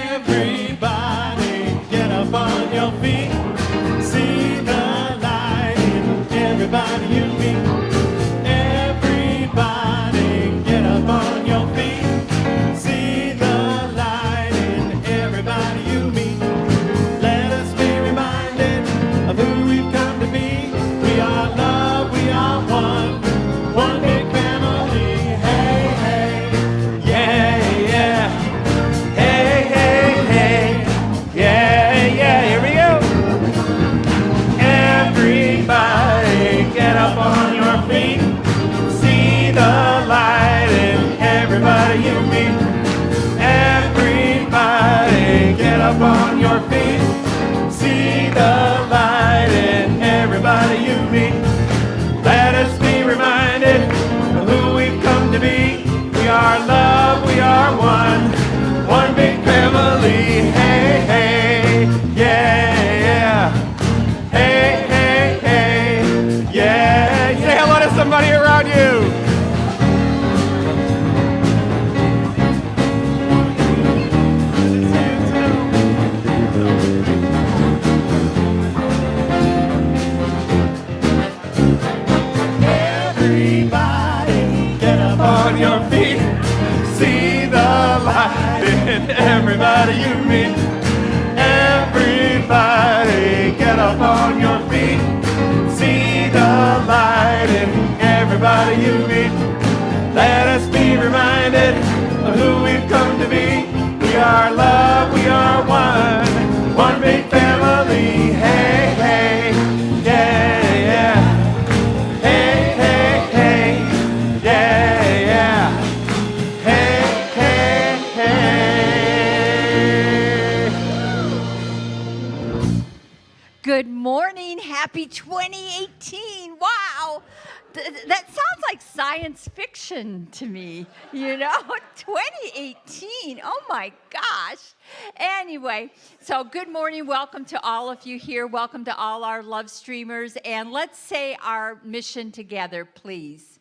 Everybody get up on your feet. See the light in everybody you meet. Everybody get up on your feet. See the light in everybody you meet. Let us be reminded of who we've come to be. We are love, we are one big family. Hey, hey, yeah, yeah. Hey, hey, hey, yeah, yeah. Here we go. Everybody get up on your feet. See the light in everybody you meet. Everybody get up on your feet. See the light in everybody you meet. Let us be reminded of who we've come to be. We are love, we are one big family. Hey, hey, yeah, yeah. Hey, hey, hey, yeah. Say hello to somebody around you. Everybody get up on your feet. See the light in everybody you meet. Everybody get up on your feet. See the light in everybody you meet. Let us be reminded of who we've come to be. We are love, we are one big family. Hey, hey, yeah, yeah. Hey, hey, hey, yeah, yeah. Hey, hey, hey. Good morning. Happy 2018. Wow. That sounds like science fiction to me, 2018. Oh my gosh. Anyway, so good morning. Welcome to all of you here. Welcome to all our love streamers. And let's say our mission together, please.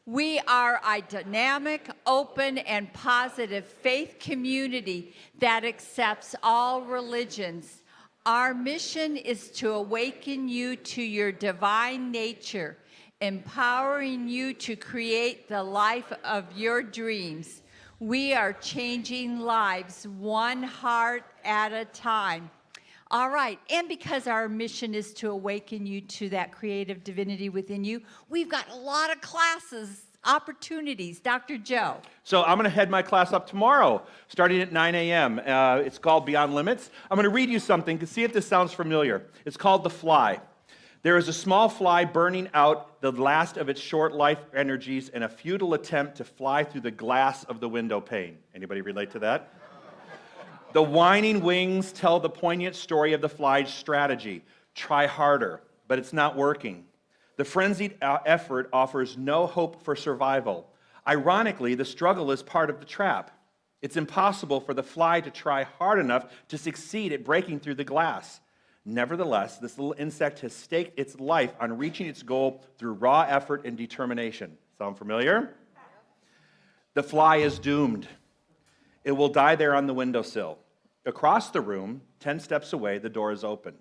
We are a dynamic, open, and positive faith community that accepts all religions. Our mission is to awaken you to your divine nature, empowering you to create the life of your dreams. We are changing lives one heart at a time. All right, and because our mission is to awaken you to that creative divinity within you, we've got a lot of classes, opportunities. Dr. Joe. So I'm going to head my class up tomorrow, starting at 9 a.m. It's called Beyond Limits. I'm going to read you something to see if this sounds familiar. It's called The Fly. There is a small fly burning out the last of its short life energies in a futile attempt to fly through the glass of the window pane. Anybody relate to that? The whining wings tell the poignant story of the fly's strategy. Try harder, but it's not working. The frenzied effort offers no hope for survival. Ironically, the struggle is part of the trap. It's impossible for the fly to try hard enough to succeed at breaking through the glass. Nevertheless, this little insect has staked its life on reaching its goal through raw effort and determination. Sound familiar? The fly is doomed. It will die there on the windowsill. Across the room, 10 steps away, the door is open.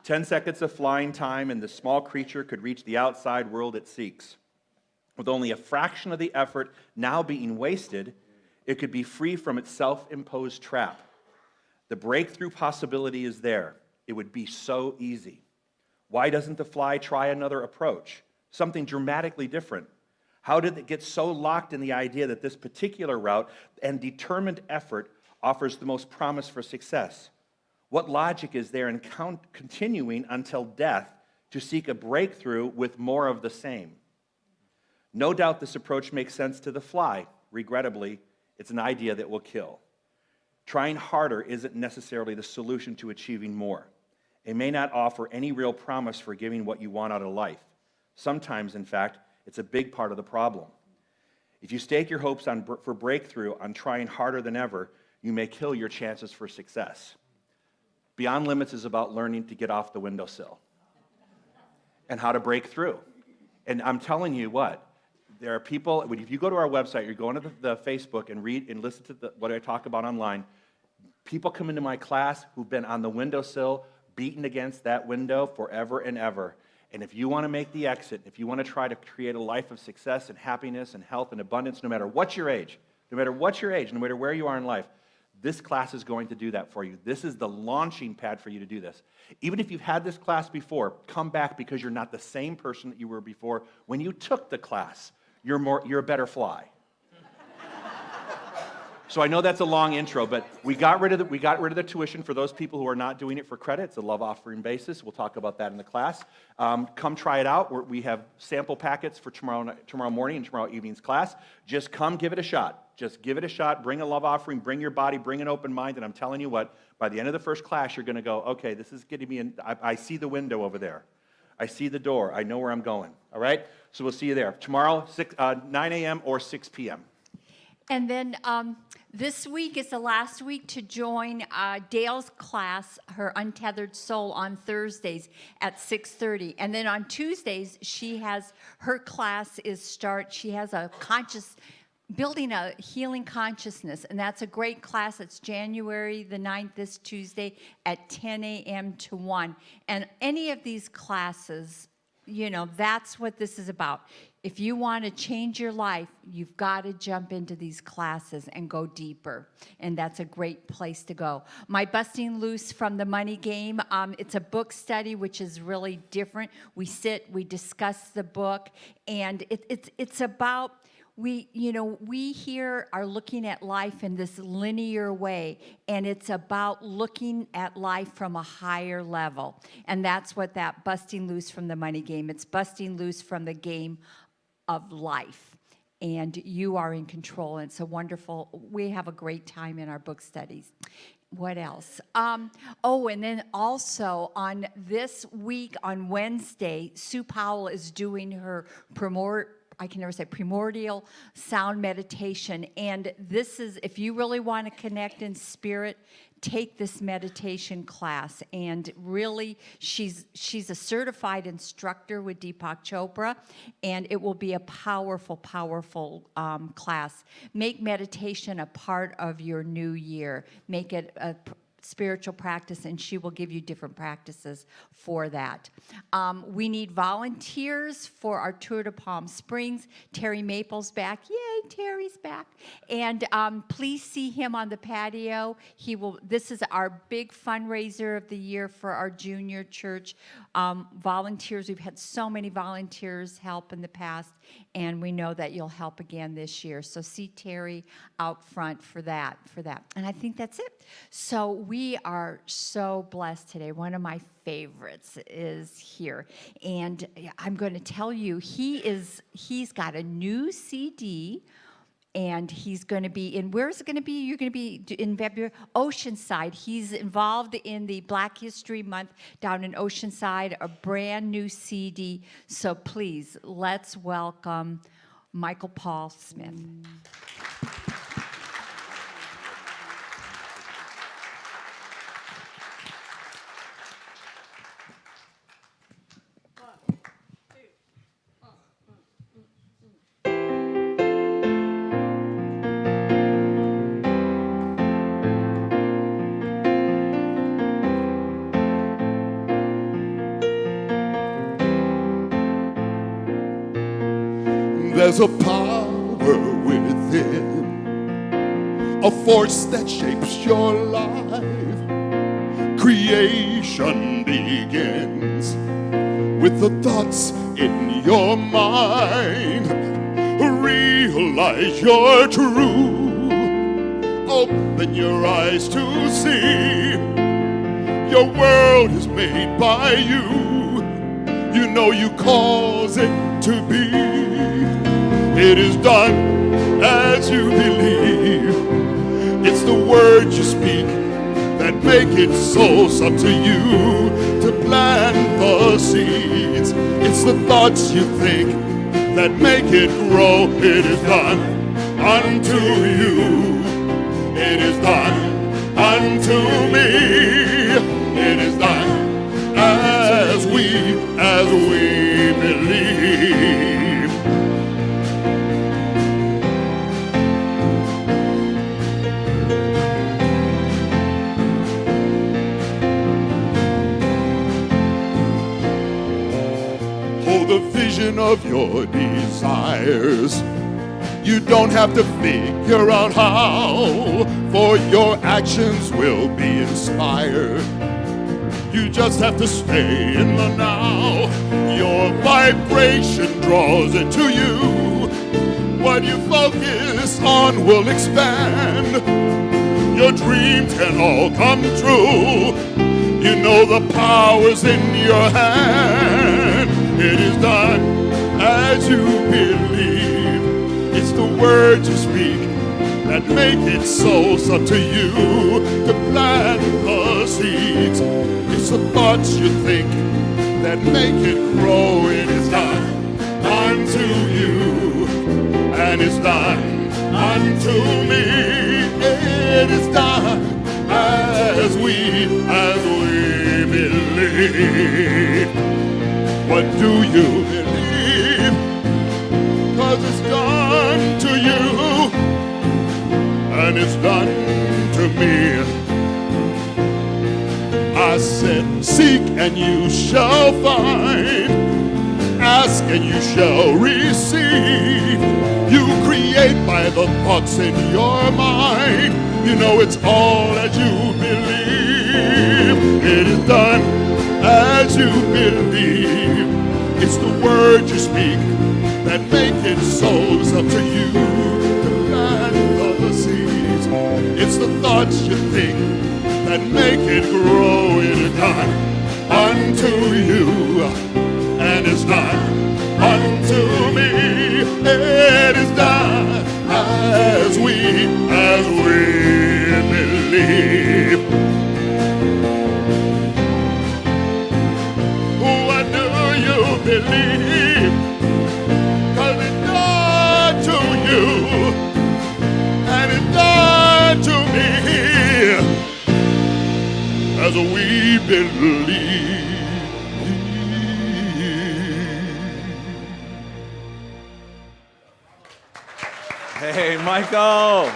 10 seconds of flying time, and the small creature could reach the outside world it seeks. With only a fraction of the effort now being wasted, it could be free from its self-imposed trap. The breakthrough possibility is there. It would be so easy. Why doesn't the fly try another approach? Something dramatically different. How did it get so locked in the idea that this particular route and determined effort offers the most promise for success? What logic is there in continuing until death to seek a breakthrough with more of the same? No doubt this approach makes sense to the fly. Regrettably, it's an idea that will kill. Trying harder isn't necessarily the solution to achieving more. It may not offer any real promise for giving what you want out of life. Sometimes, in fact, it's a big part of the problem. If you stake your hopes for breakthrough on trying harder than ever, you may kill your chances for success. Beyond Limits is about learning to get off the windowsill and how to break through. And I'm telling you what, there are people, if you go to our website, you're going to the Facebook and read and listen to what I talk about online, People come into my class who've been on the windowsill, beaten against that window forever and ever. And if you want to make the exit, if you want to try to create a life of success and happiness and health and abundance, no matter what your age, no matter where you are in life, this class is going to do that for you. This is the launching pad for you to do this. Even if you've had this class before, come back because you're not the same person that you were before when you took the class. You're a better fly. So I know that's a long intro, but we got rid of the tuition for those people who are not doing it for credit. It's a love offering basis. We'll talk about that in the class. Come try it out. We have sample packets for tomorrow morning and tomorrow evening's class. Just come give it a shot. Just give it a shot. Bring a love offering. Bring your body. Bring an open mind. And I'm telling you what, by the end of the first class, you're going to go, okay, this is getting me in. I see the window over there. I see the door. I know where I'm going. All right? So we'll see you there. Tomorrow, 9 a.m. or 6 p.m. And then this week is the last week to join Dale's class, her Untethered Soul, on Thursdays at 6:30. And then on Tuesdays, she has her class she has building a healing consciousness. And that's a great class. It's January the 9th, this Tuesday at 10 a.m. to 1. And any of these classes, that's what this is about. If you want to change your life, you've got to jump into these classes and go deeper. And that's a great place to go. My Busting Loose from the Money Game, it's a book study, which is really different. We sit, we discuss the book, and it's about, we here are looking at life in this linear way, and it's about looking at life from a higher level. And that's what that Busting Loose from the Money Game, it's busting loose from the game of life, and you are in control. And it's a wonderful, we have a great time in our book studies. What else? And then also on this week, on Wednesday, Sue Powell is doing her primordial sound meditation. And this is, if you really want to connect in spirit, take this meditation class. And really, she's a certified instructor with Deepak Chopra, and it will be a powerful, powerful class. Make meditation a part of your new year. Make it a spiritual practice, and she will give you different practices for that. We need volunteers for our tour to Palm Springs. Terry Maple's back. Yay, Terry's back. And please see him on the patio. This is our big fundraiser of the year for our junior church. Volunteers, we've had so many volunteers help in the past, and we know that you'll help again this year. So see Terry out front for that. And I think that's it. So we are so blessed today. One of my favorites is here. And I'm going to tell you, he's got a new CD, and he's going to be in, where's it going to be? You're going to be in February, Oceanside. He's involved in the Black History Month down in Oceanside, a brand new CD. So please, let's welcome Michael Paul Smith. There's a power within, a force that shapes your life. Creation begins with the thoughts in your mind. Realize you're true. Open your eyes to see. Your world is made by you. You know you cause it to be. It is done as you believe. It's the words you speak that make it so. It's up to you to plant the seeds. It's the thoughts you think that make it grow. It is done unto you. It is done unto me. It is done as we believe. of your desires. You don't have to figure out how, for your actions will be inspired. You just have to stay in the now. Your vibration draws it to you. What you focus on will expand. Your dreams can all come true. You know the power's in your hand. It is done as you believe. It's the words you speak that make it so. It's up to you to plant the seeds. It's the thoughts you think that make it grow. It is done unto you, and it's done unto me. It is done as we believe. What do you believe? 'Cause it's done to you, and it's done to me. I said, seek and you shall find. Ask and you shall receive. You create by the thoughts in your mind. You know it's all as you believe. It is done as you believe. It's the words you speak that make it so. It's up to you to plant the seeds. It's the thoughts you think that make it grow. It is done unto you, and it's done unto me. It is done as we believe. What do you believe? 'Cause it's done to you, and it's done to me, as we believe. Hey, Michael.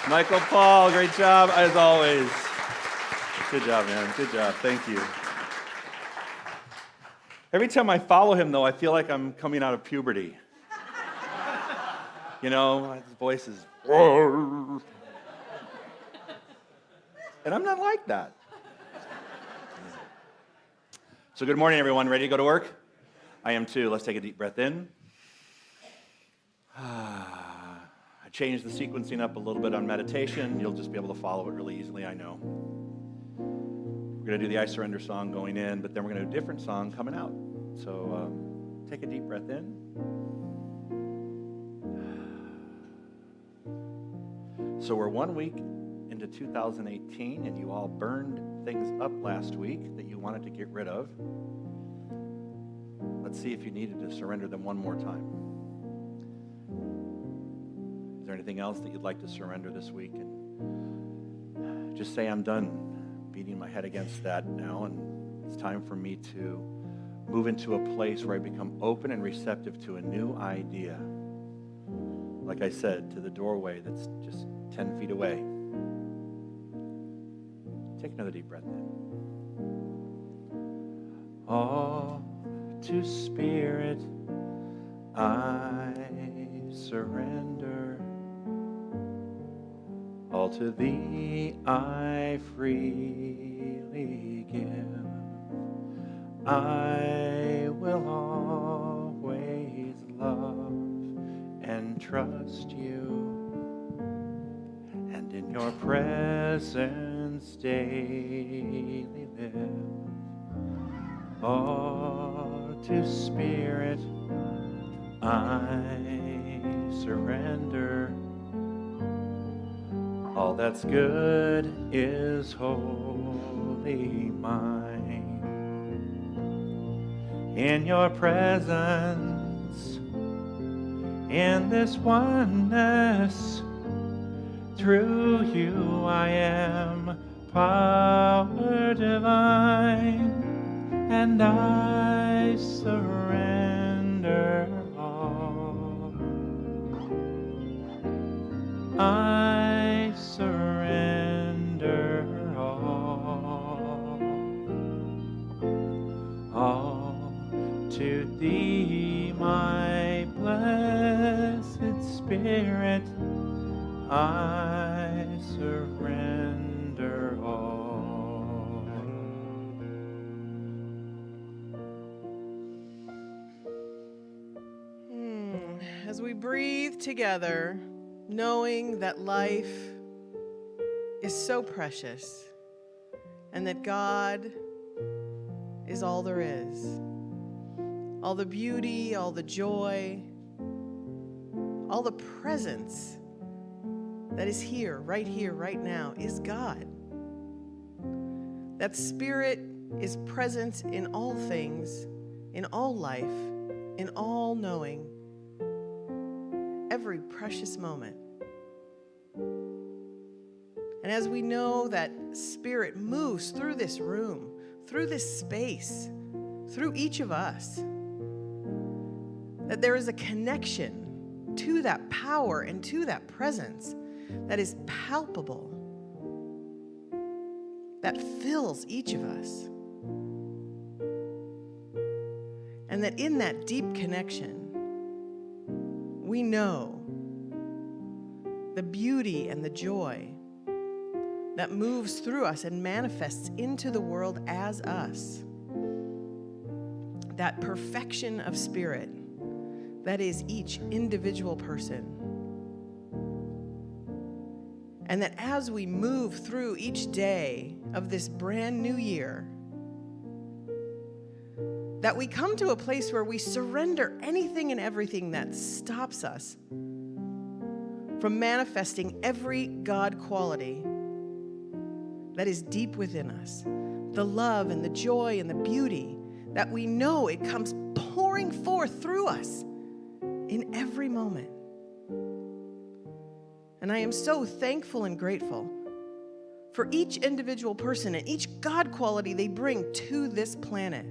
Michael Paul, great job, as always. Good job, man. Good job. Thank you. Every time I follow him, though, I feel like I'm coming out of puberty. You know, his voice is... And I'm not like that. So good morning, everyone. Ready to go to work? I am too. Let's take a deep breath in. I changed the sequencing up a little bit on meditation. You'll just be able to follow it really easily, I know. We're going to do the I Surrender song going in, but then we're going to do a different song coming out. So take a deep breath in. So we're 1 week into 2018, and you all burned things up last week that you wanted to get rid of. Let's see if you needed to surrender them one more time. Is there anything else that you'd like to surrender this week? And just say, I'm done beating my head against that now, and it's time for me to move into a place where I become open and receptive to a new idea. Like I said, to the doorway that's just 10 feet away. Take another deep breath in. All to Spirit I surrender. All to Thee I freely give. I will always love and trust You, and in Your presence daily live. All to Spirit I surrender. All that's good is wholly mine. In Your presence, in this oneness, through You I am power divine, and I surrender all. I surrender all to Thee I surrender all. As we breathe together, knowing that life is so precious and that God is all there is. All the beauty, all the joy, all the presence that is here, right now, is God. That Spirit is present in all things, in all life, in all knowing, every precious moment. And as we know that Spirit moves through this room, through this space, through each of us, that there is a connection to that power and to that presence that is palpable, that fills each of us. And that in that deep connection, we know the beauty and the joy that moves through us and manifests into the world as us. That perfection of spirit that is each individual person. And that as we move through each day of this brand new year, that we come to a place where we surrender anything and everything that stops us from manifesting every God quality that is deep within us. The love and the joy and the beauty that we know it comes pouring forth through us in every moment. And I am so thankful and grateful for each individual person and each God quality they bring to this planet.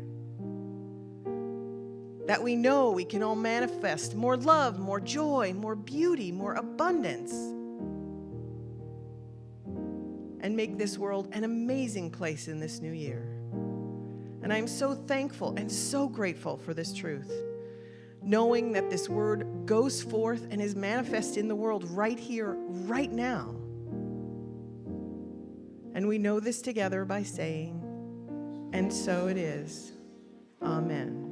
That we know we can all manifest more love, more joy, more beauty, more abundance, and make this world an amazing place in this new year. And I'm so thankful and so grateful for this truth, knowing that this word goes forth and is manifest in the world right here, right now. And we know this together by saying, and so it is. Amen.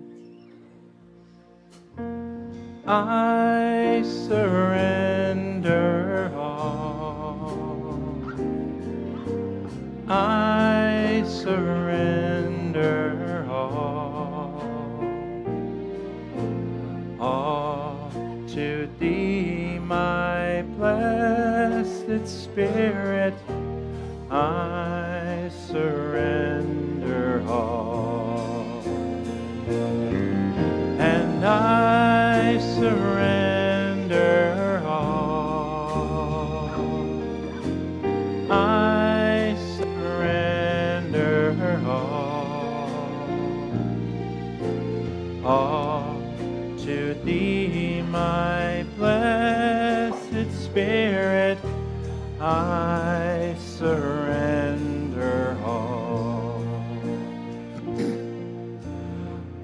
I surrender all. I surrender all to thee, my blessed Spirit. I surrender all, and I surrender all. I surrender all to thee, my blessed Spirit. I surrender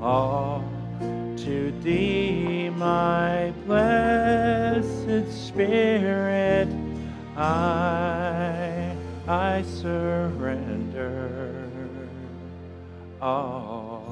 all to thee, my blessed Spirit. I surrender all.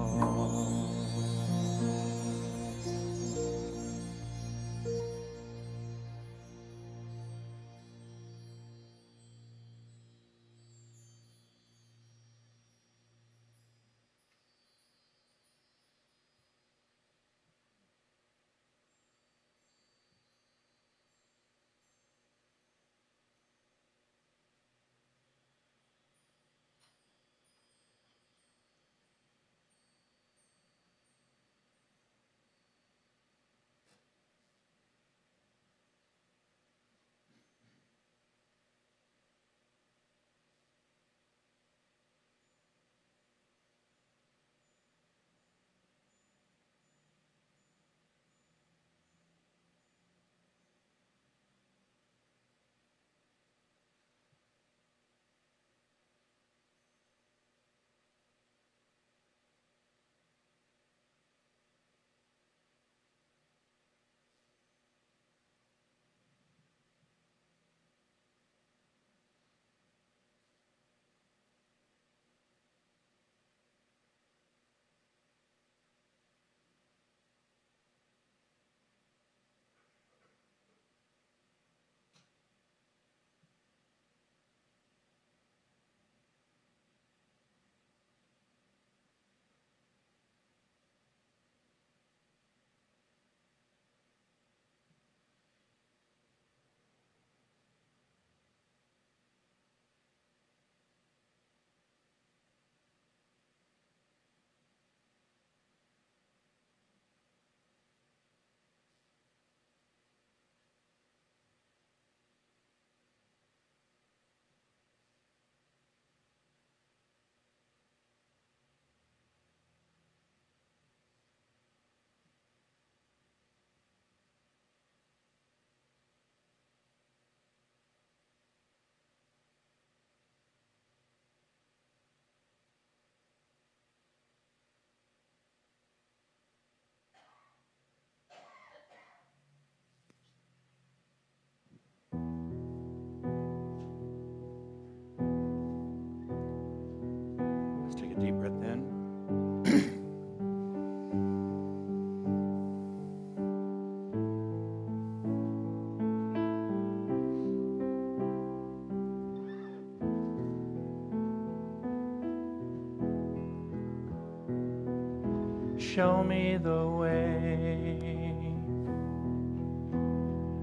Show me the way.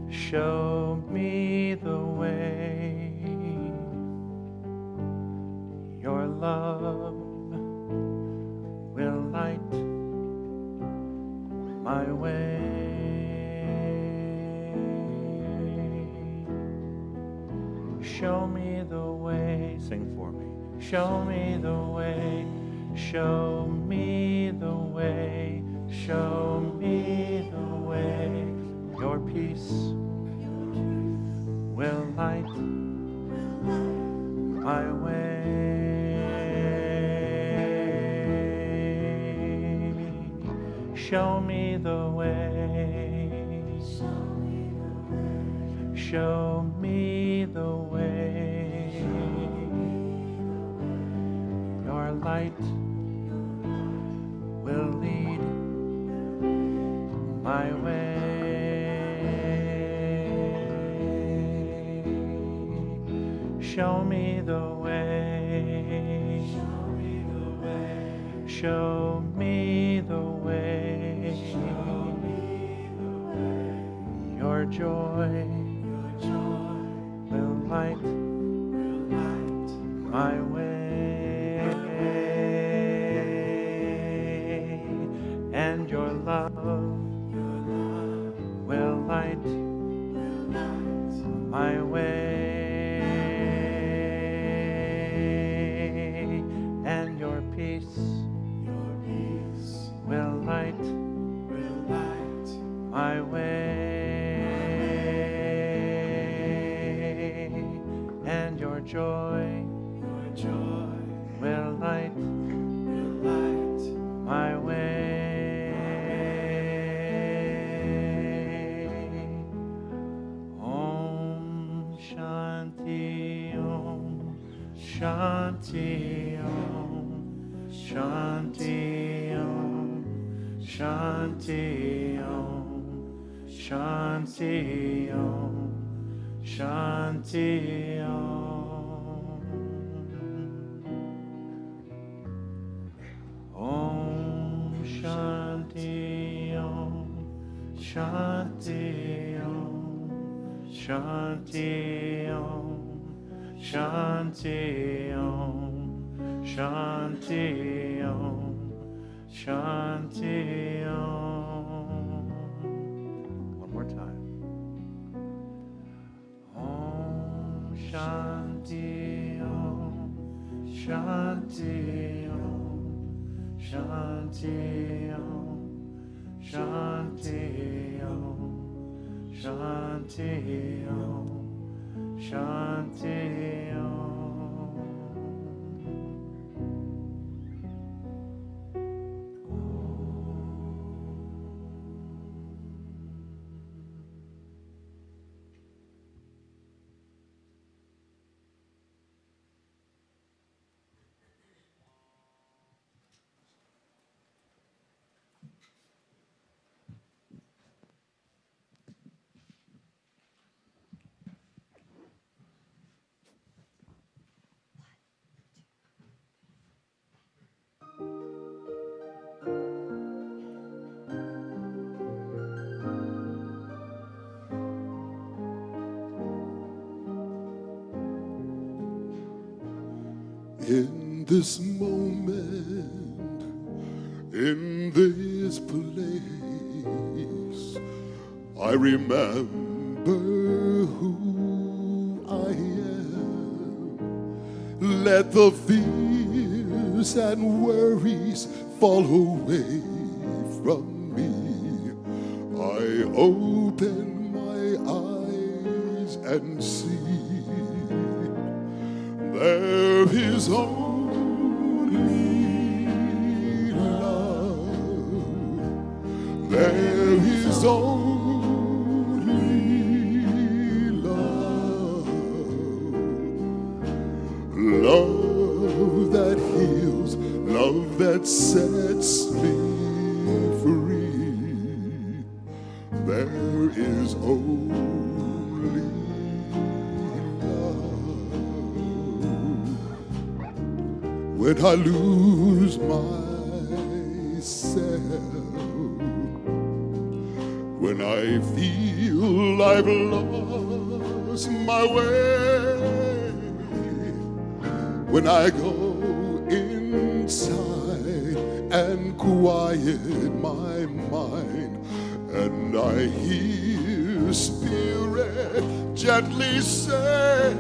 Show me the way. Your love will light my way. Show me the way. Sing for me. Show me the way. Show me the way. Show me the way. Your peace will light my way. Show me the way. Show me the way. Your light will lead my way. Show me the way. Show me the way. Your joy will light my way. And your love will light my way. And your peace will light my way. And your joy will light my way. Om Shanti Om Shanti Om Shanti Om Shanti Om Shanti Om Shanti Om. Om Shanti Om Shanti Om Shanti Om Shanti Om Shanti Om Shanti Om. One more time. Om Shanti Om Shanti Om Shanti Om Shanti Om Shanti Om Shanti Om. In this moment, in this place, I remember who I am. Let the fears and worries fall away from me. I open my eyes and see there is only love. There is only love. Love that heals, love that sets me free. There is only when I lose myself When I feel I've lost my way, when I go inside and quiet my mind, and I hear Spirit gently say,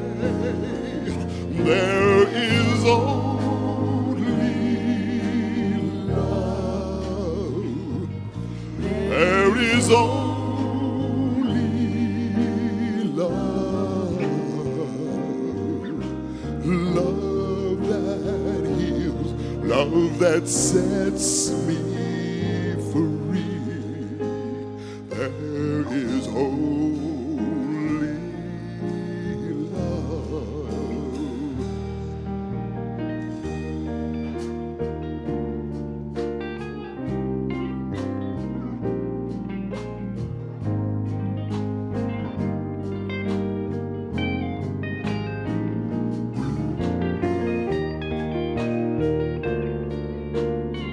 there is only love. There is only love. Love that heals, love that sets me free. There is only love. There is only love.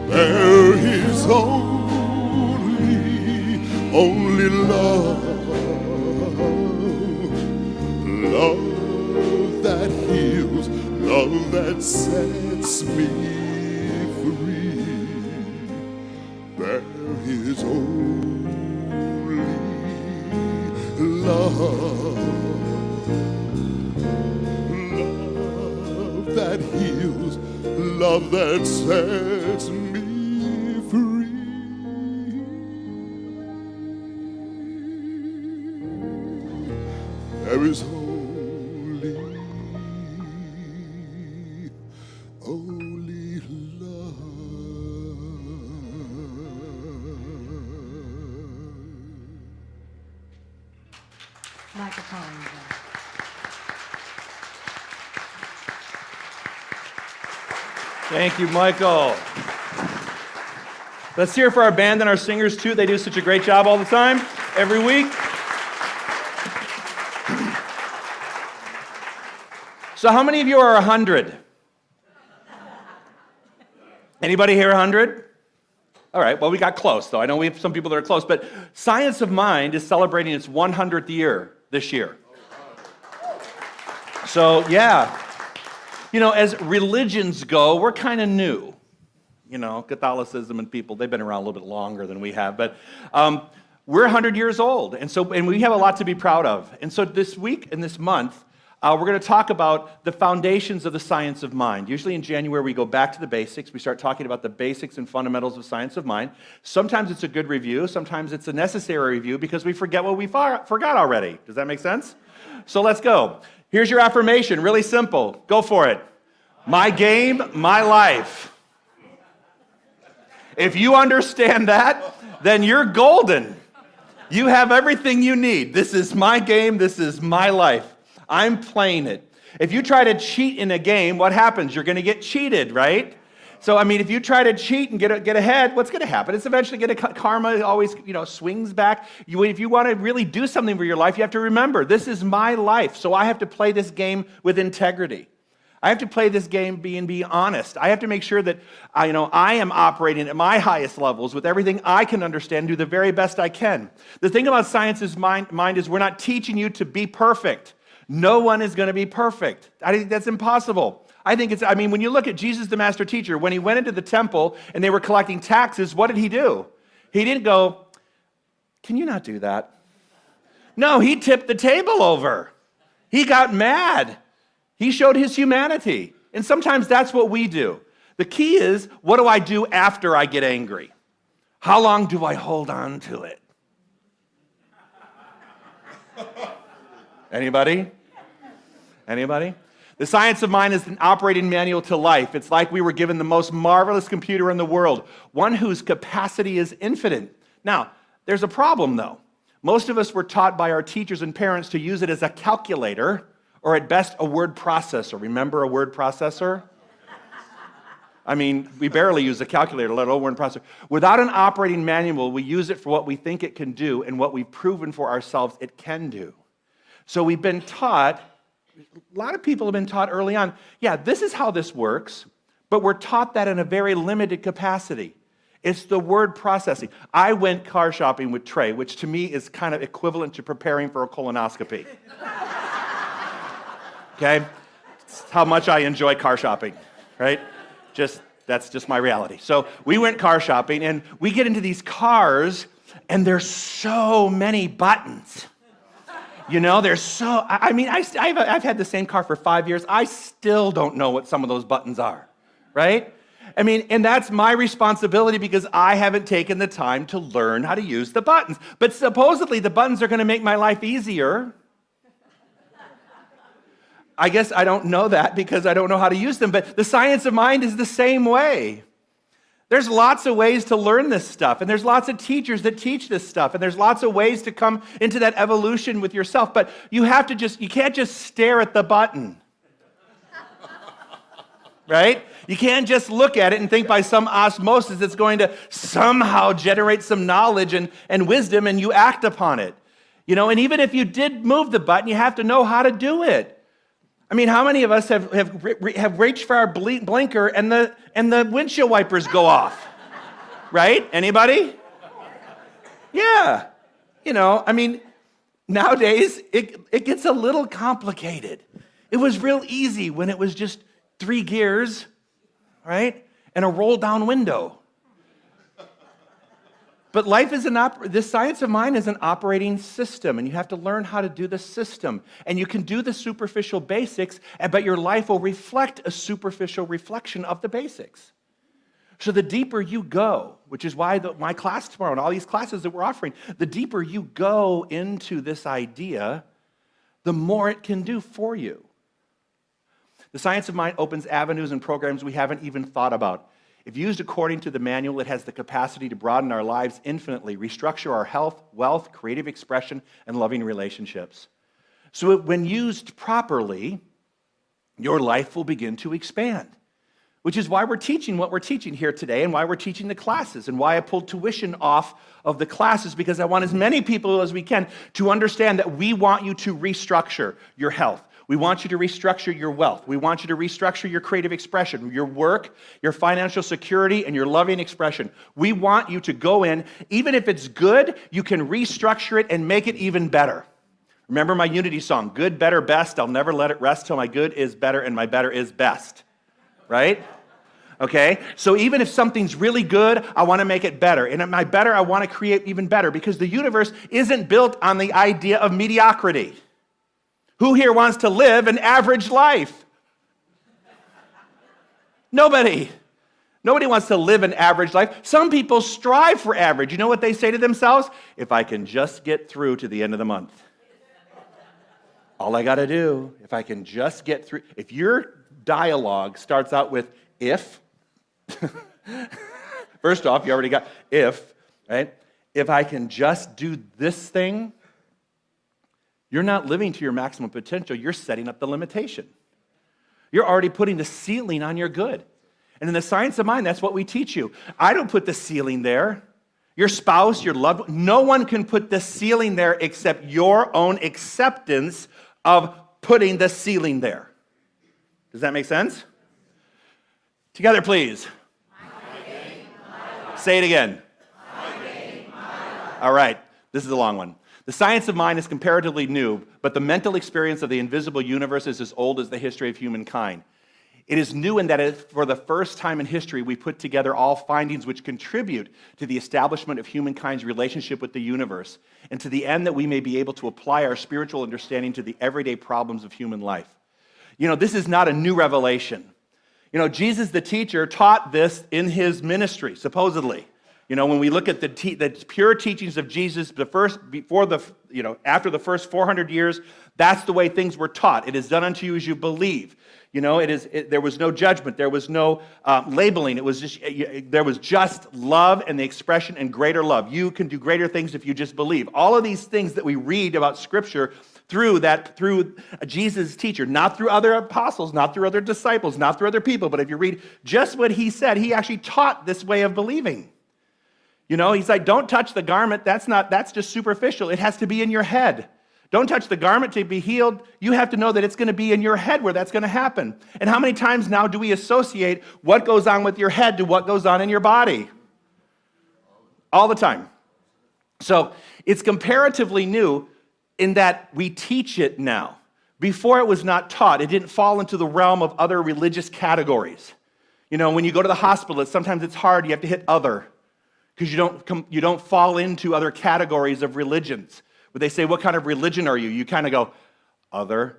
There is only love. Love that heals, love that sets me free. There is only love. That heals, love that sets me free. There is only love. Microphone. Thank you, Michael. Let's hear it for our band and our singers, too. They do such a great job all the time, every week. So how many of you are 100? Anybody here 100? All right, well, we got close, though. I know we have some people that are close, but Science of Mind is celebrating its 100th year this year. So, yeah. You know, as religions go, we're kind of new. You know, Catholicism and people, they've been around a little bit longer than we have, but we're 100 years old, and we have a lot to be proud of. And so this week and this month, we're going to talk about the foundations of the science of mind. Usually in January, we go back to the basics. We start talking about the basics and fundamentals of science of mind. Sometimes it's a good review. Sometimes it's a necessary review because we forget what we forgot already. Does that make sense? So let's go. Here's your affirmation, really simple. Go for it. My game, my life. If you understand that, then you're golden. You have everything you need. This is my game, this is my life. I'm playing it. If you try to cheat in a game, what happens? You're going to get cheated, right? So, I mean, if you try to cheat and get ahead, what's going to happen? It's eventually going to, karma always, swings back. If you want to really do something for your life, you have to remember, this is my life, so I have to play this game with integrity. I have to play this game be honest. I have to make sure that I am operating at my highest levels with everything I can understand, do the very best I can. The thing about science's mind is we're not teaching you to be perfect. No one is going to be perfect. I think that's impossible. When you look at Jesus, the master teacher, when he went into the temple and they were collecting taxes, what did he do? He didn't go, can you not do that? No, he tipped the table over. He got mad. He showed his humanity. And sometimes that's what we do. The key is, what do I do after I get angry? How long do I hold on to it? Anybody? Anybody? The science of mind is an operating manual to life. It's like we were given the most marvelous computer in the world, one whose capacity is infinite. Now, there's a problem, though. Most of us were taught by our teachers and parents to use it as a calculator, or at best, a word processor. Remember a word processor? I mean, we barely use a calculator, let alone word processor. Without an operating manual, we use it for what we think it can do and what we've proven for ourselves it can do. So we've been taught, a lot of people have been taught early on, yeah, this is how this works, but we're taught that in a very limited capacity. It's the word processing. I went car shopping with Trey, which to me is kind of equivalent to preparing for a colonoscopy. Okay? It's how much I enjoy car shopping, right? That's just my reality. So we went car shopping, and we get into these cars, and there's so many buttons. You know, there's so, I mean, I've had the same car for 5 years. I still don't know what some of those buttons are, right? I mean, and that's my responsibility because I haven't taken the time to learn how to use the buttons. But supposedly the buttons are going to make my life easier. I guess I don't know that because I don't know how to use them, but the science of mind is the same way. There's lots of ways to learn this stuff, and there's lots of teachers that teach this stuff, and there's lots of ways to come into that evolution with yourself, but you can't just stare at the button. Right? You can't just look at it and think by some osmosis it's going to somehow generate some knowledge and wisdom, and you act upon it. You know, and even if you did move the button, you have to know how to do it. I mean, how many of us have reached for our blinker and the windshield wipers go off? Right? Anybody? Yeah. You know, I mean, nowadays it gets a little complicated. It was real easy when it was just 3 gears, right? And a roll down window. But life is this science of mind is an operating system, and you have to learn how to do the system. And you can do the superficial basics, but your life will reflect a superficial reflection of the basics. So the deeper you go, which is why my class tomorrow and all these classes that we're offering, the deeper you go into this idea, the more it can do for you. The science of mind opens avenues and programs we haven't even thought about. If used according to the manual, it has the capacity to broaden our lives infinitely, restructure our health, wealth, creative expression, and loving relationships. So when used properly, your life will begin to expand, which is why we're teaching what we're teaching here today and why we're teaching the classes and why I pulled tuition off of the classes, because I want as many people as we can to understand that we want you to restructure your health. We want you to restructure your wealth. We want you to restructure your creative expression, your work, your financial security, and your loving expression. We want you to go in, even if it's good, you can restructure it and make it even better. Remember my Unity song, good, better, best. I'll never let it rest till my good is better and my better is best. Right? Okay? So even if something's really good, I want to make it better. And at my better, I want to create even better, because the universe isn't built on the idea of mediocrity. Who here wants to live an average life? Nobody. Nobody wants to live an average life. Some people strive for average. You know what they say to themselves? If I can just get through to the end of the month. All I got to do, if I can just get through. If your dialogue starts out with if, first off, you already got if, right? If I can just do this thing, you're not living to your maximum potential. You're setting up the limitation. You're already putting the ceiling on your good. And in the science of mind, that's what we teach you. I don't put the ceiling there. Your spouse, your loved one, no one can put the ceiling there except your own acceptance of putting the ceiling there. Does that make sense? Together, please. Say it again. All right. This is a long one. The science of mind is comparatively new, but the mental experience of the invisible universe is as old as the history of humankind. It is new in that for the first time in history, we put together all findings which contribute to the establishment of humankind's relationship with the universe, and to the end that we may be able to apply our spiritual understanding to the everyday problems of human life. You know, this is not a new revelation. You know, Jesus, the teacher, taught this in his ministry, supposedly. You know, when we look at the pure teachings of Jesus, after the first 400 years, that's the way things were taught. It is done unto you as you believe. You know, there was no judgment, there was no labeling. There was just love and the expression and greater love. You can do greater things if you just believe. All of these things that we read about Scripture through Jesus' teacher, not through other apostles, not through other disciples, not through other people. But if you read just what he said, he actually taught this way of believing. You know, he's like, don't touch the garment. That's just superficial. It has to be in your head. Don't touch the garment to be healed. You have to know that it's going to be in your head where that's going to happen. And how many times now do we associate what goes on with your head to what goes on in your body? All the time. So it's comparatively new in that we teach it now. Before it was not taught. It didn't fall into the realm of other religious categories. You know, when you go to the hospital, sometimes it's hard. You have to hit other because you don't fall into other categories of religions. When they say, what kind of religion are you? You kind of go, other.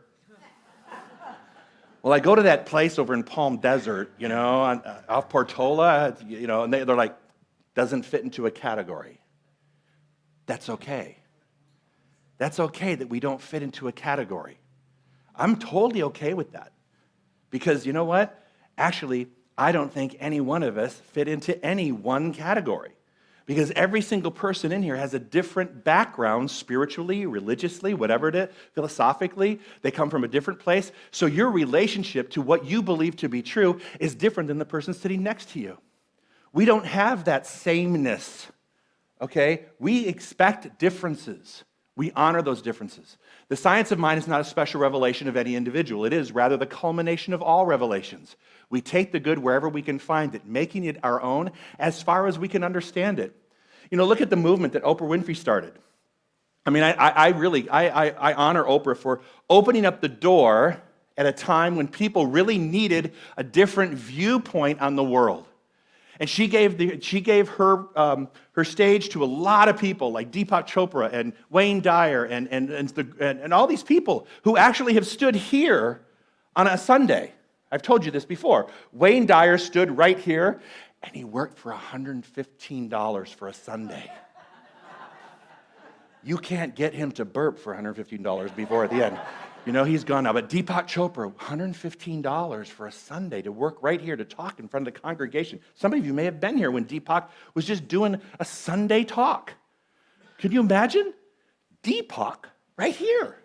Well, I go to that place over in Palm Desert, you know, off Portola, you know, and they're like, doesn't fit into a category. That's okay. That's okay that we don't fit into a category. I'm totally okay with that. Because you know what? Actually, I don't think any one of us fit into any one category. Because every single person in here has a different background spiritually, religiously, whatever it is, philosophically. They come from a different place. So your relationship to what you believe to be true is different than the person sitting next to you. We don't have that sameness, okay? We expect differences. We honor those differences. The science of mind is not a special revelation of any individual. It is rather the culmination of all revelations. We take the good wherever we can find it, making it our own as far as we can understand it. You know, look at the movement that Oprah Winfrey started. I mean, I honor Oprah for opening up the door at a time when people really needed a different viewpoint on the world. And she gave her stage to a lot of people like Deepak Chopra and Wayne Dyer and all these people who actually have stood here on a Sunday. I've told you this before. Wayne Dyer stood right here, and he worked for $115 for a Sunday. You can't get him to burp for $115 before at the end. You know, he's gone now. But Deepak Chopra, $115 for a Sunday to work right here to talk in front of the congregation. Some of you may have been here when Deepak was just doing a Sunday talk. Can you imagine? Deepak right here.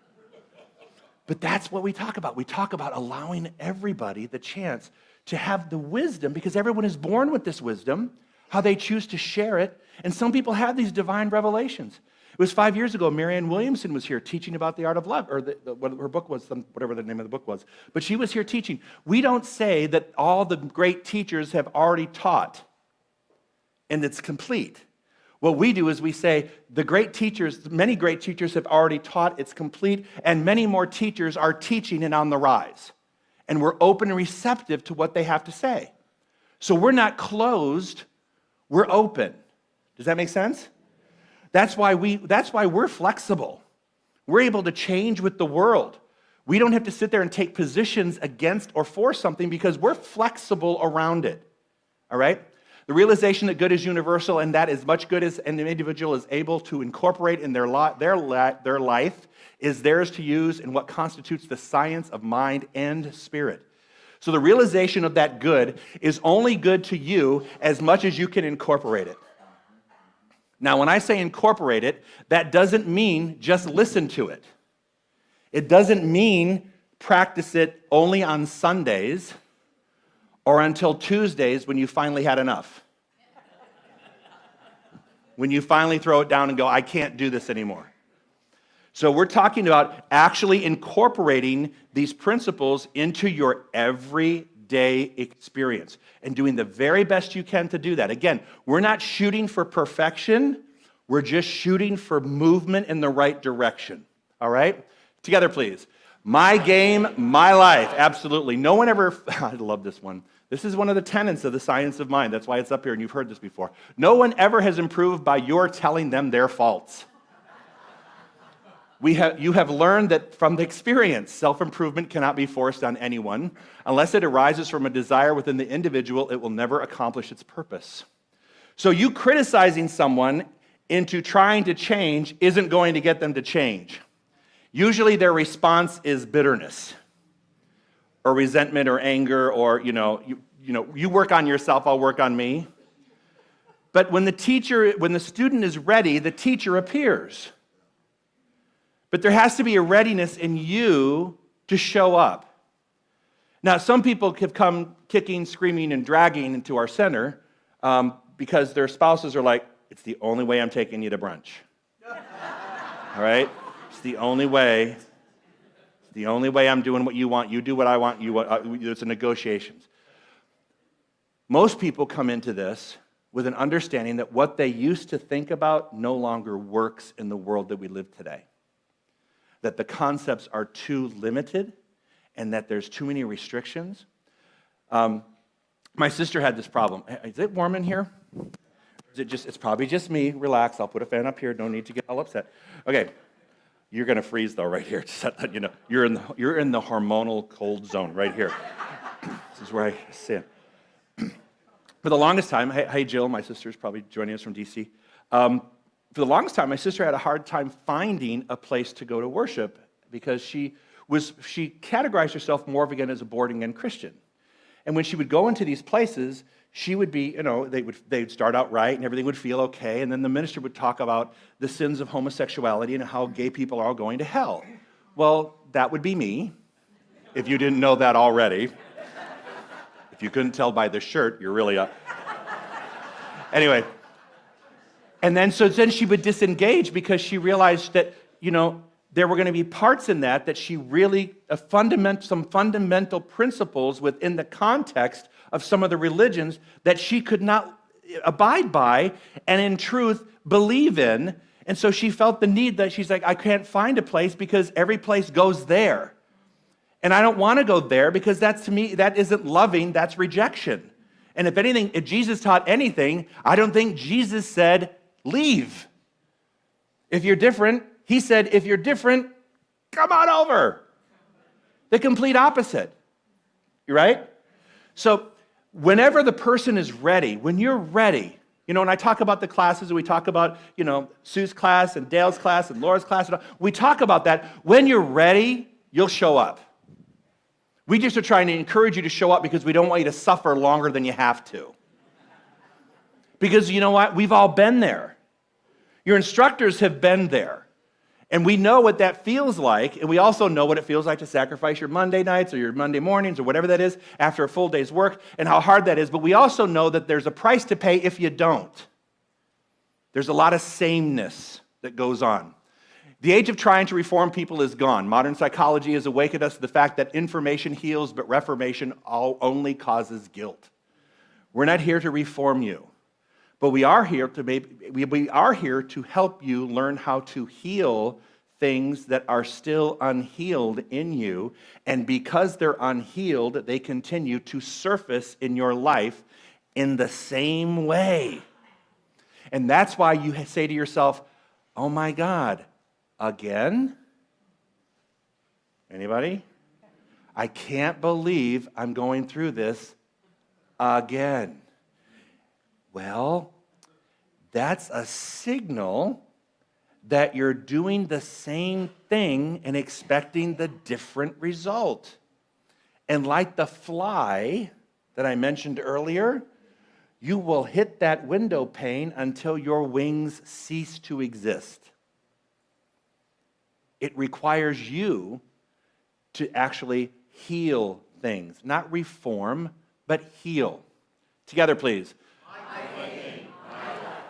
But that's what we talk about. We talk about allowing everybody the chance to have the wisdom, because everyone is born with this wisdom, how they choose to share it. And some people have these divine revelations. It was 5 years ago, Marianne Williamson was here teaching about the art of love, or what her book was, whatever the name of the book was. But she was here teaching. We don't say that all the great teachers have already taught and it's complete. What we do is we say the great teachers, many great teachers have already taught, it's complete, and many more teachers are teaching and on the rise. And we're open and receptive to what they have to say. So we're not closed, we're open. Does that make sense? That's why we're flexible. We're able to change with the world. We don't have to sit there and take positions against or for something because we're flexible around it. All right? The realization that good is universal and that as much good as an individual is able to incorporate in their life is theirs to use in what constitutes the science of mind and spirit. So the realization of that good is only good to you as much as you can incorporate it. Now, when I say incorporate it, that doesn't mean just listen to it. It doesn't mean practice it only on Sundays or until Tuesdays when you finally had enough. When you finally throw it down and go, I can't do this anymore. So we're talking about actually incorporating these principles into your everyday experience and doing the very best you can to do that. Again, we're not shooting for perfection. We're just shooting for movement in the right direction. All right? Together, please. My game, my life. Absolutely. No one ever, I love this one. This is one of the tenets of the science of mind. That's why it's up here, and you've heard this before. No one ever has improved by your telling them their faults. You have learned that from the experience, self-improvement cannot be forced on anyone. Unless it arises from a desire within the individual, it will never accomplish its purpose. So you criticizing someone into trying to change isn't going to get them to change. Usually their response is bitterness or resentment or anger or, you work on yourself, I'll work on me. But when the student is ready, the teacher appears. But there has to be a readiness in you to show up. Now, some people have come kicking, screaming, and dragging into our center because their spouses are like, it's the only way I'm taking you to brunch. All right? It's the only way. It's the only way I'm doing what you want. You do what I want. It's a negotiations. Most people come into this with an understanding that what they used to think about no longer works in the world that we live today. That the concepts are too limited and that there's too many restrictions. My sister had this problem. Is it warm in here? It's probably just me. Relax. I'll put a fan up here. No need to get all upset. Okay. You're going to freeze, though, right here. Just let you know. You're in the hormonal cold zone right here. This is where I sit. For the longest time, hey, Jill, my sister's probably joining us from D.C. For the longest time, my sister had a hard time finding a place to go to worship because she categorized herself more of again as a born-again Christian. And when she would go into these places, she would be, they'd start out right and everything would feel okay, and then the minister would talk about the sins of homosexuality and how gay people are all going to hell. Well, that would be me, if you didn't know that already. If you couldn't tell by the shirt, you're really up. Anyway, and then she would disengage because she realized that, there were going to be parts in that she really, some fundamental principles within the context of some of the religions that she could not abide by and in truth believe in. And so she felt the need that she's like, I can't find a place because every place goes there. And I don't want to go there because that's, to me, that isn't loving, that's rejection. And if anything, if Jesus taught anything, I don't think Jesus said, leave. If you're different, he said, if you're different, come on over. The complete opposite. You right? So whenever the person is ready, when you're ready, when I talk about the classes, we talk about, Sue's class and Dale's class and Laura's class, we talk about that. When you're ready, you'll show up. We just are trying to encourage you to show up because we don't want you to suffer longer than you have to. Because you know what? We've all been there. Your instructors have been there. And we know what that feels like, and we also know what it feels like to sacrifice your Monday nights or your Monday mornings or whatever that is after a full day's work and how hard that is. But we also know that there's a price to pay if you don't. There's a lot of sameness that goes on. The age of trying to reform people is gone. Modern psychology has awakened us to the fact that information heals, but reformation only causes guilt. We're not here to reform you, but we are here to help you learn how to heal things that are still unhealed in you, and because they're unhealed, they continue to surface in your life in the same way. And that's why you say to yourself, oh my God, again? Anybody? I can't believe I'm going through this again. Well, that's a signal that you're doing the same thing and expecting the different result. And like the fly that I mentioned earlier, you will hit that window pane until your wings cease to exist. It requires you to actually heal things, not reform, but heal. Together, please.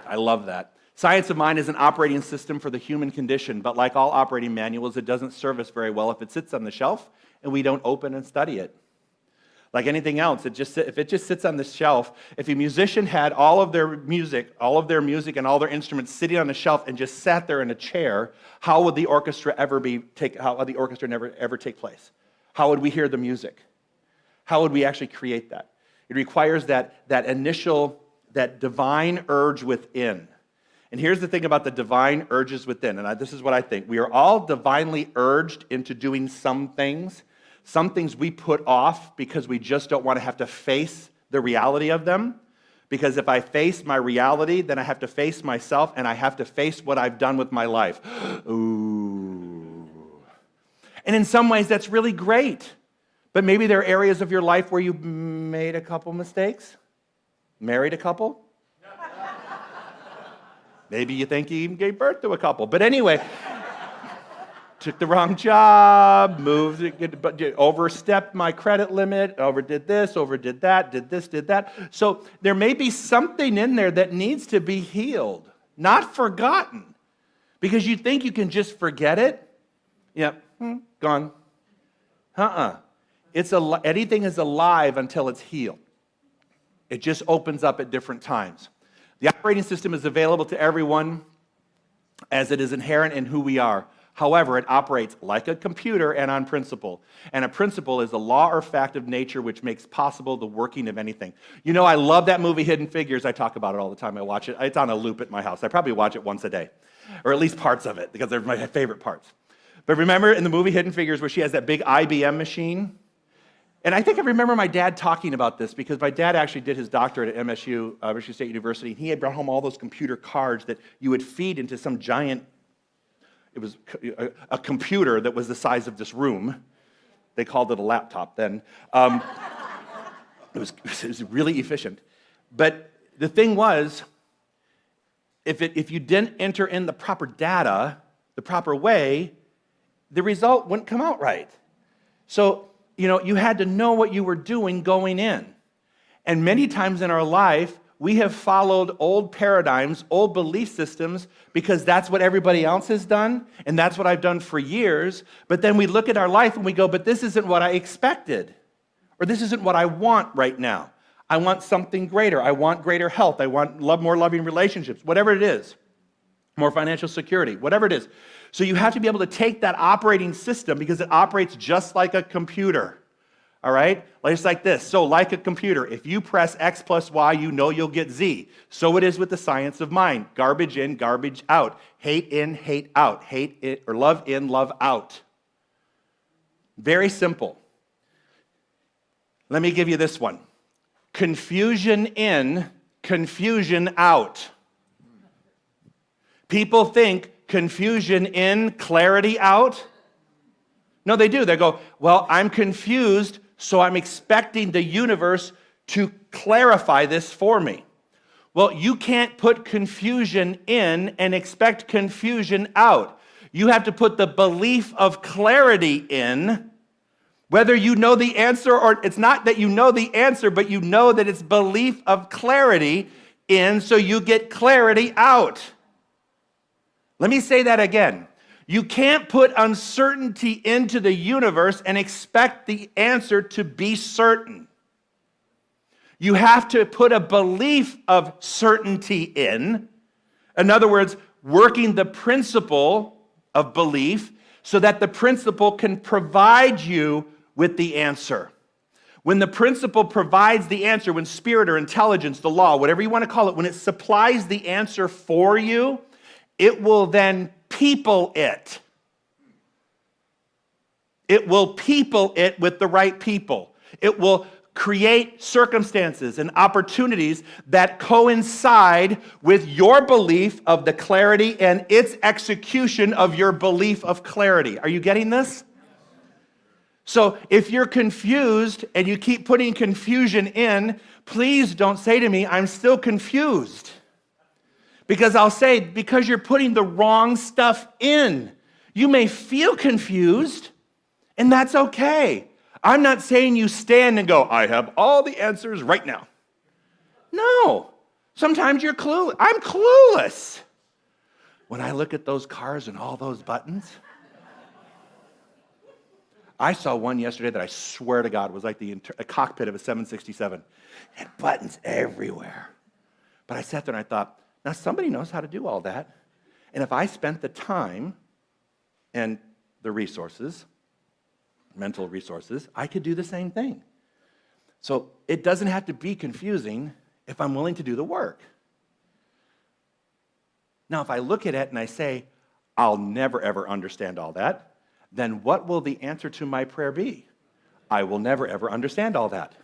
I love that. Science of mind is an operating system for the human condition, but like all operating manuals, it doesn't serve us very well if it sits on the shelf and we don't open and study it. Like anything else, if it just sits on the shelf, if a musician had all of their music and all their instruments sitting on the shelf and just sat there in a chair, how would the orchestra ever take place? How would we hear the music? How would we actually create that? It requires that divine urge within. And here's the thing about the divine urges within, and this is what I think. We are all divinely urged into doing some things. Some things we put off because we just don't want to have to face the reality of them. Because if I face my reality, then I have to face myself, and I have to face what I've done with my life. Ooh. And in some ways, that's really great. But maybe there are areas of your life where you made a couple mistakes. Married a couple? Maybe you think you even gave birth to a couple. But anyway, took the wrong job, moved, overstepped my credit limit, overdid this, overdid that, did this, did that. So there may be something in there that needs to be healed, not forgotten. Because you think you can just forget it. Yep, gone. Anything is alive until it's healed. It just opens up at different times. The operating system is available to everyone as it is inherent in who we are. However, it operates like a computer and on principle. And a principle is a law or fact of nature which makes possible the working of anything. You know, I love that movie Hidden Figures. I talk about it all the time. I watch it. It's on a loop at my house. I probably watch it once a day, or at least parts of it, because they're my favorite parts. But remember in the movie Hidden Figures where she has that big IBM machine? And I think I remember my dad talking about this because my dad actually did his doctorate at MSU, Michigan State University, and he had brought home all those computer cards that you would feed into some giant, it was a computer that was the size of this room. They called it a laptop then. It was really efficient. But the thing was, if you didn't enter in the proper data, the proper way, the result wouldn't come out right. So, you had to know what you were doing going in. And many times in our life, we have followed old paradigms, old belief systems, because that's what everybody else has done, and that's what I've done for years. But then we look at our life and we go, but this isn't what I expected, or this isn't what I want right now. I want something greater. I want greater health. I want more loving relationships, whatever it is, more financial security, whatever it is. So you have to be able to take that operating system because it operates just like a computer. All right? Just like this. So like a computer, if you press X plus Y, you know you'll get Z. So it is with the science of mind. Garbage in, garbage out. Hate in, hate out. Hate it, or love in, love out. Very simple. Let me give you this one. Confusion in, confusion out. People think confusion in, clarity out. No, they do. They go, well, I'm confused, so I'm expecting the universe to clarify this for me. Well, you can't put confusion in and expect confusion out. You have to put the belief of clarity in, whether you know the answer or it's not that you know the answer, but you know that it's belief of clarity in, so you get clarity out. Let me say that again. You can't put uncertainty into the universe and expect the answer to be certain. You have to put a belief of certainty in other words, working the principle of belief so that the principle can provide you with the answer. When the principle provides the answer, when spirit or intelligence, the law, whatever you want to call it, when it supplies the answer for you, it will then people it. It will people it with the right people. It will create circumstances and opportunities that coincide with your belief of the clarity and its execution of your belief of clarity. Are you getting this? So if you're confused and you keep putting confusion in, please don't say to me, I'm still confused. Because I'll say, because you're putting the wrong stuff in. You may feel confused, and that's okay. I'm not saying you stand and go, I have all the answers right now. No. Sometimes you're clueless. I'm clueless. When I look at those cars and all those buttons, I saw one yesterday that I swear to God was like a cockpit of a 767. It had buttons everywhere. But I sat there and I thought, now, somebody knows how to do all that. And if I spent the time and the resources, mental resources, I could do the same thing. So it doesn't have to be confusing if I'm willing to do the work. Now, if I look at it and I say, I'll never, ever understand all that, then what will the answer to my prayer be? I will never, ever understand all that.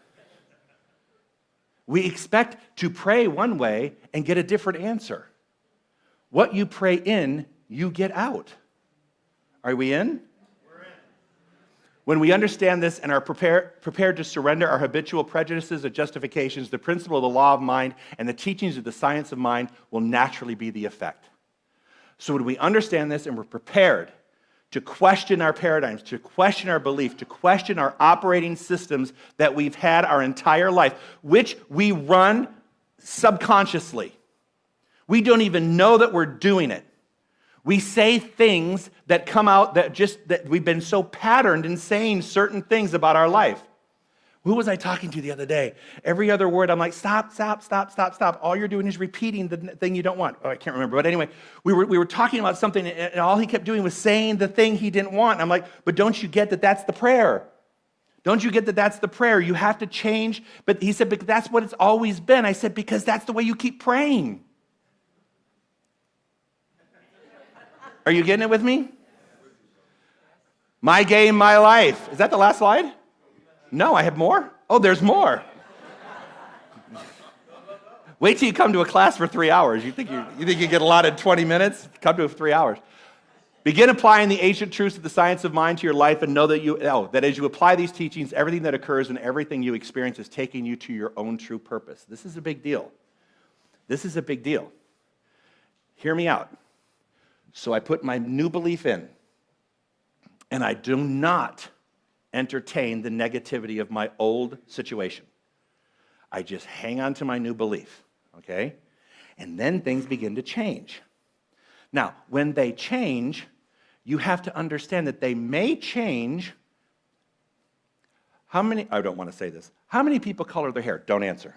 We expect to pray one way and get a different answer. What you pray in, you get out. Are we in? We're in. When we understand this and are prepared to surrender our habitual prejudices or justifications, the principle of the law of mind and the teachings of the science of mind will naturally be the effect. So when we understand this and we're prepared to question our paradigms, to question our belief, to question our operating systems that we've had our entire life, which we run subconsciously. We don't even know that we're doing it. We say things that come out that we've been so patterned in saying certain things about our life. Who was I talking to the other day? Every other word, I'm like, stop, stop, stop, stop, stop. All you're doing is repeating the thing you don't want. Oh, I can't remember. But anyway, we were talking about something, and all he kept doing was saying the thing he didn't want. And I'm like, but don't you get that that's the prayer? Don't you get that that's the prayer? You have to change. But he said, but that's what it's always been. I said, because that's the way you keep praying. Are you getting it with me? My game, my life. Is that the last slide? No, I have more. Oh, there's more. Wait till you come to a class for 3 hours. You think you get a lot in 20 minutes? Come to 3 hours. Begin applying the ancient truths of the science of mind to your life and know that as you apply these teachings, everything that occurs and everything you experience is taking you to your own true purpose. This is a big deal. This is a big deal. Hear me out. So I put my new belief in, and I do not entertain the negativity of my old situation. I just hang on to my new belief, okay? And then things begin to change. Now, when they change, you have to understand that they may change. I don't want to say this. How many people color their hair? Don't answer.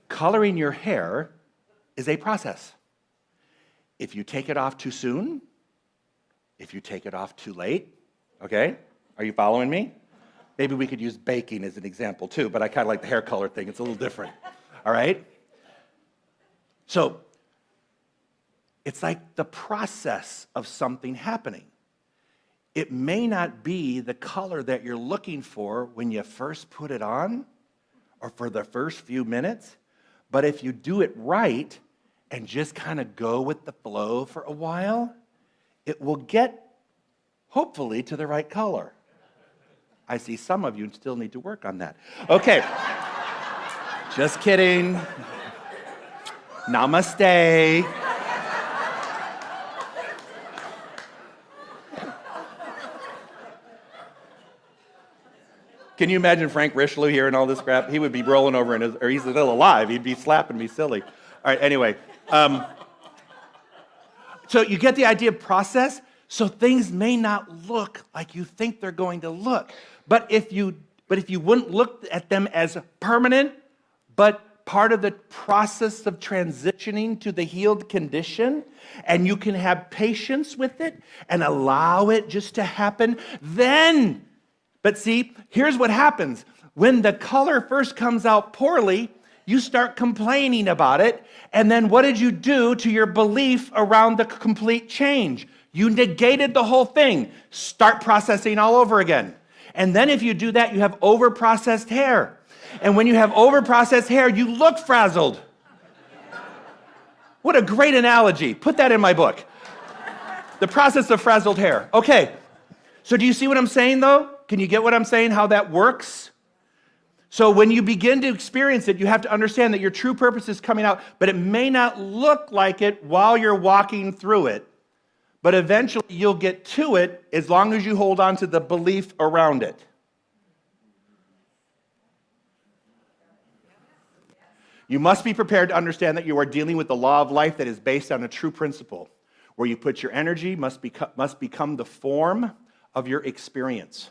Coloring your hair is a process. If you take it off too soon, if you take it off too late, okay? Are you following me? Maybe we could use baking as an example too, but I kind of like the hair color thing. It's a little different, all right? So it's like the process of something happening. It may not be the color that you're looking for when you first put it on or for the first few minutes, but if you do it right and just kind of go with the flow for a while, it will get, hopefully, to the right color. I see some of you still need to work on that. Okay. Just kidding. Namaste. Can you imagine Frank Richelieu hearing all this crap? He would be rolling over or he's still alive. He'd be slapping me silly. All right, anyway. So you get the idea of process? So things may not look like you think they're going to look. But if you wouldn't look at them as permanent, but part of the process of transitioning to the healed condition, and you can have patience with it and allow it just to happen, then, but see, here's what happens. When the color first comes out poorly, you start complaining about it, and then what did you do to your belief around the complete change? You negated the whole thing. Start processing all over again. And then if you do that, you have over-processed hair. And when you have over-processed hair, you look frazzled. What a great analogy. Put that in my book. The process of frazzled hair. Okay. So do you see what I'm saying, though? Can you get what I'm saying, how that works? So when you begin to experience it, you have to understand that your true purpose is coming out, but it may not look like it while you're walking through it, but eventually you'll get to it as long as you hold on to the belief around it. You must be prepared to understand that you are dealing with the law of life that is based on a true principle, where you put your energy must become the form of your experience.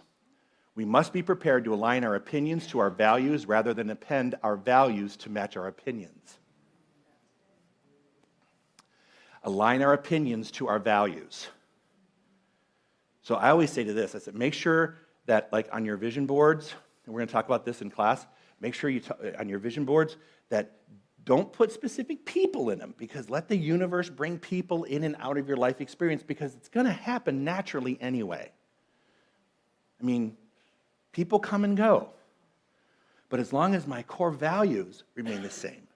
We must be prepared to align our opinions to our values rather than append our values to match our opinions. Align our opinions to our values. So I always say to this, I said, make sure that like on your vision boards, and we're going to talk about this in class, make sure on your vision boards that don't put specific people in them, because let the universe bring people in and out of your life experience, because it's going to happen naturally anyway. I mean, people come and go. But as long as my core values remain the same,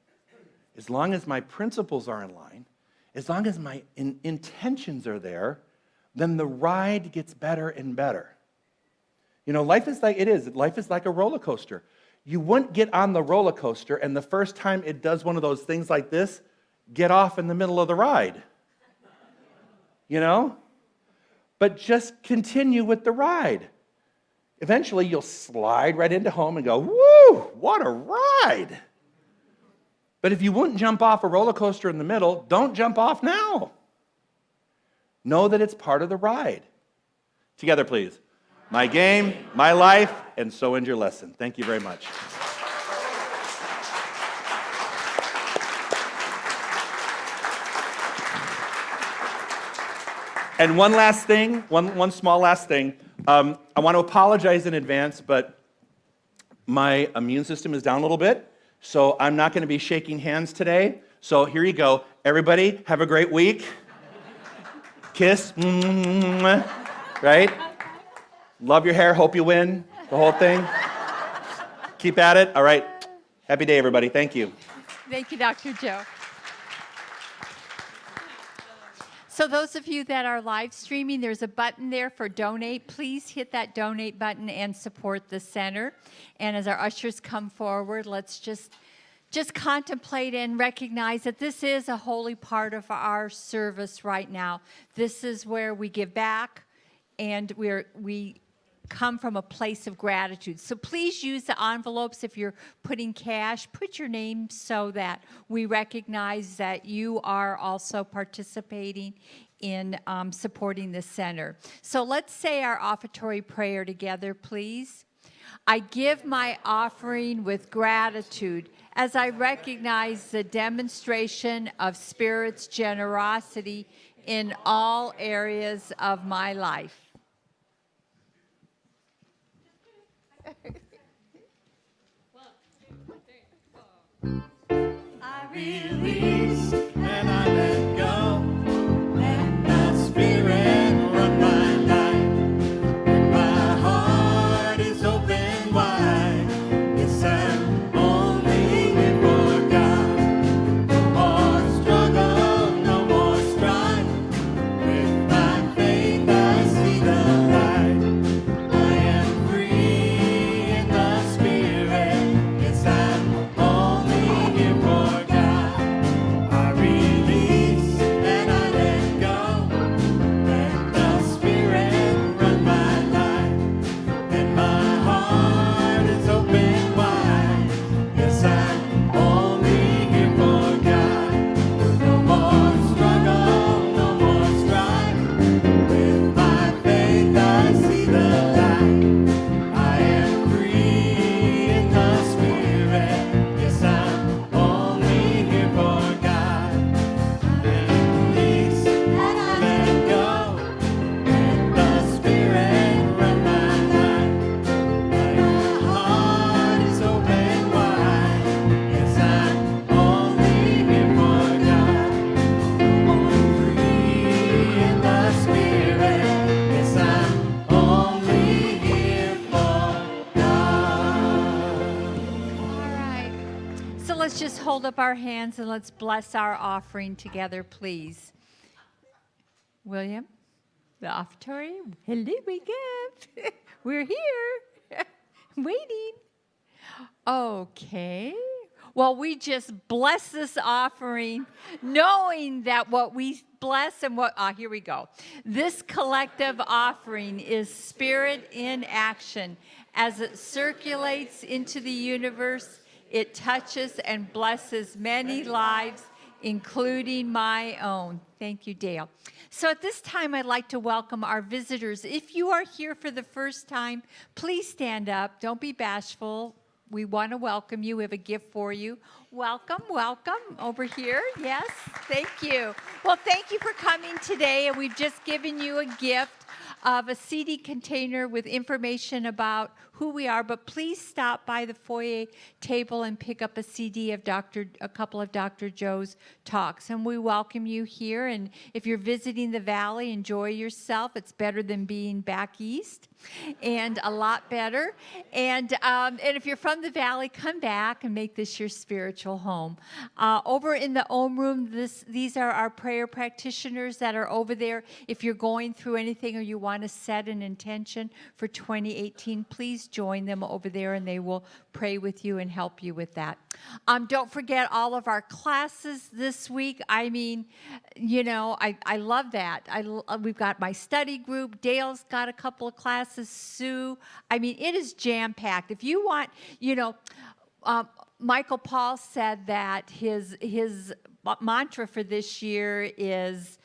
as long as my principles are in line, as long as my intentions are there, then the ride gets better and better. You know, life is like a roller coaster. You wouldn't get on the roller coaster and the first time it does one of those things like this, get off in the middle of the ride. you know? But just continue with the ride. Eventually, you'll slide right into home and go, woo, what a ride. But if you wouldn't jump off a roller coaster in the middle, don't jump off now. Know that it's part of the ride. Together, please. My game, my life, and so ends your lesson. Thank you very much. And one last thing, one small last thing. I want to apologize in advance, but my immune system is down a little bit, so I'm not going to be shaking hands today. So here you go. Everybody, have a great week. Kiss. Right? Love your hair. Hope you win. The whole thing. Keep at it. All right. Happy day, everybody. Thank you. Thank you, Dr. Joe. So those of you that are live streaming, there's a button there for donate. Please hit that donate button and support the center. And as our ushers come forward, let's just contemplate and recognize that this is a holy part of our service right now. This is where we give back, and we come from a place of gratitude. So please use the envelopes. If you're putting cash, put your name so that we recognize that you are also participating in supporting the center. So let's say our offertory prayer together, please. I give my offering with gratitude as I recognize the demonstration of Spirit's generosity in all areas of my life. I release and I let go. Let the Spirit run my life. When my heart is open wide, yes, I'm only here for God. No more struggle, no more strife. With my faith I see the light. I am free in the Spirit. Yes, I'm only here for God. I release and I let go. Let the Spirit run my life. And my heart is open wide. Yes, I'm only here for God. No more struggle, no more strife. With my faith I see the light. I am free in the Spirit. Yes, I'm only here for God. Release and I let go. Let the Spirit run my life. My heart is open wide. Yes, I'm only here for God. I'm free in the Spirit. Yes, I'm only here for God. All right. So let's just hold up our hands and let's bless our offering together, please. William, the offertory. Hello, we give. We're here. Waiting. Okay. Well, we just bless this offering, knowing that what we bless and what, here we go. This collective offering is Spirit in action. As it circulates into the universe, it touches and blesses many lives, including my own. Thank you, Dale. So at this time, I'd like to welcome our visitors. If you are here for the first time, please stand up. Don't be bashful. We want to welcome you. We have a gift for you. Welcome, welcome over here. Yes, thank you. Well, thank you for coming today. And we've just given you a gift of a CD container with information about who we are. But please stop by the foyer table and pick up a CD of a couple of Dr. Joe's talks. And we welcome you here. And if you're visiting the Valley, enjoy yourself. It's better than being back east. and a lot better. And if you're from the Valley, come back and make this your spiritual home. Over in the Om Room, these are our prayer practitioners that are over there. If you're going through anything or you want to set an intention for 2018, please join them over there and they will pray with you and help you with that. Don't forget all of our classes this week. I mean, you know, I love that. We've got my study group. Dale's got a couple of classes. Sue. I mean, it is jam-packed. If you want, you know, Michael Paul said that his mantra for this year is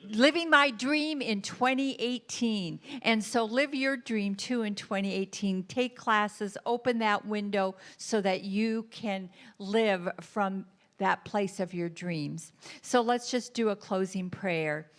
living my dream in 2018. And so live your dream too in 2018. Take classes, open that window so that you can live from that place of your dreams. So let's just do a closing prayer.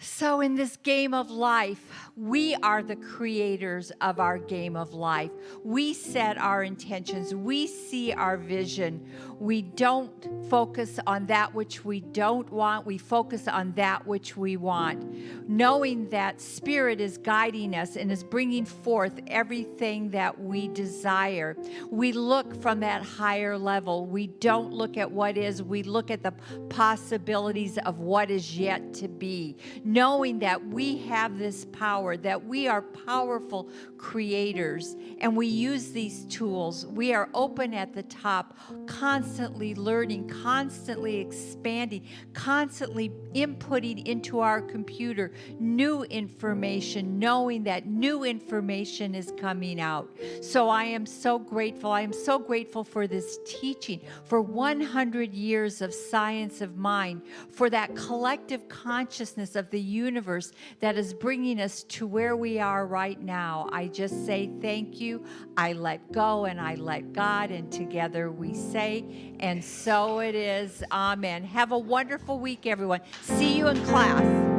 So in this game of life, we are the creators of our game of life. We set our intentions. We see our vision. We don't focus on that which we don't want. We focus on that which we want, knowing that Spirit is guiding us and is bringing forth everything that we desire. We look from that higher level. We don't look at what is. We look at the possibilities of what is yet to be, knowing that we have this power, that we are powerful creators, and we use these tools. We are open at the top, constantly learning, constantly expanding, constantly inputting into our computer new information, knowing that new information is coming out. So I am so grateful. I am so grateful for this teaching, for 100 years of science of mind, for that collective consciousness of the universe that is bringing us to where we are right now. I just say thank you. I let go and I let God, and together we say, and so it is. Amen. Have a wonderful week, everyone. See you in class.